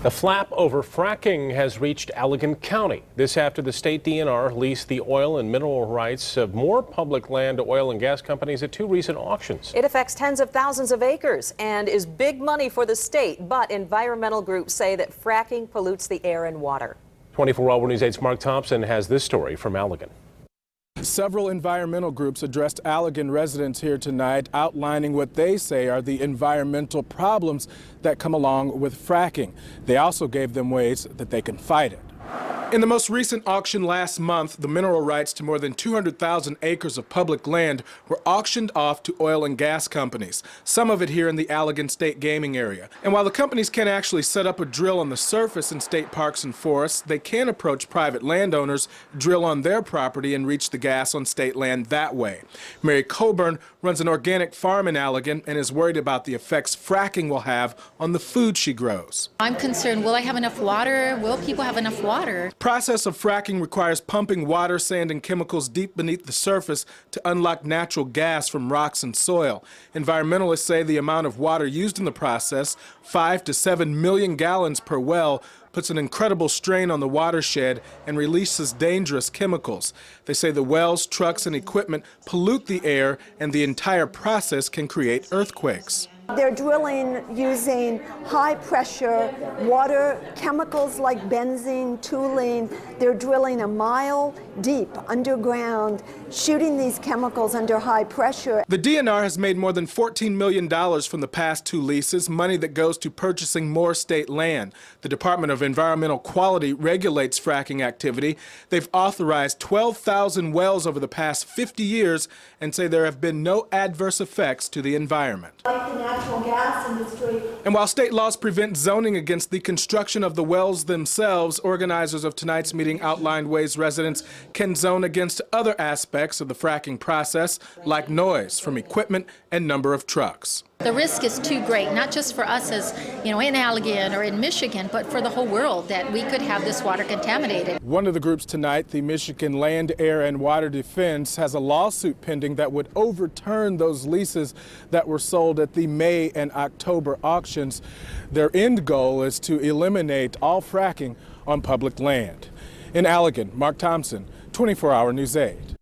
The flap over fracking has reached Allegan County. This after the state DNR leased the oil and mineral rights of more public land to oil and gas companies at two recent auctions. It affects tens of thousands of acres and is big money for the state, but environmental groups say that fracking pollutes the air and water. 24 Hour News 8's Mark Thompson has this story from Allegan. Several environmental groups addressed Allegan residents here tonight, outlining what they say are the environmental problems that come along with fracking. They also gave them ways that they can fight it. In the most recent auction last month, the mineral rights to more than 200,000 acres of public land were auctioned off to oil and gas companies, some of it here in the Allegan State Gaming Area. And while the companies can't actually set up a drill on the surface in state parks and forests, they can approach private landowners, drill on their property, and reach the gas on state land that way. Mary Coburn runs an organic farm in Allegan and is worried about the effects fracking will have on the food she grows. I'm concerned, will I have enough water? Will people have enough water? The process of fracking requires pumping water, sand, and chemicals deep beneath the surface to unlock natural gas from rocks and soil. Environmentalists say the amount of water used in the process, 5 to 7 million gallons per well, puts an incredible strain on the watershed and releases dangerous chemicals. They say the wells, trucks, and equipment pollute the air, and the entire process can create earthquakes. They're drilling using high-pressure water, chemicals like benzene, toluene. They're drilling a mile deep underground, shooting these chemicals under high pressure. The DNR has made more than $14 million from the past two leases, money that goes to purchasing more state land. The Department of Environmental Quality regulates fracking activity. They've authorized 12,000 wells over the past 50 years and say there have been no adverse effects to the environment. Like the natural gas industry. And while state laws prevent zoning against the construction of the wells themselves, organizers of tonight's meeting outlined ways residents can zone against other aspects of the fracking process, like noise from equipment and number of trucks. The risk is too great, not just for us as, in Allegan or in Michigan, but for the whole world, that we could have this water contaminated. One of the groups tonight, the Michigan Land, Air, and Water Defense, has a lawsuit pending that would overturn those leases that were sold at the May and October auctions. Their end goal is to eliminate all fracking on public land. In Allegan, Mark Thompson, 24 Hour News 8.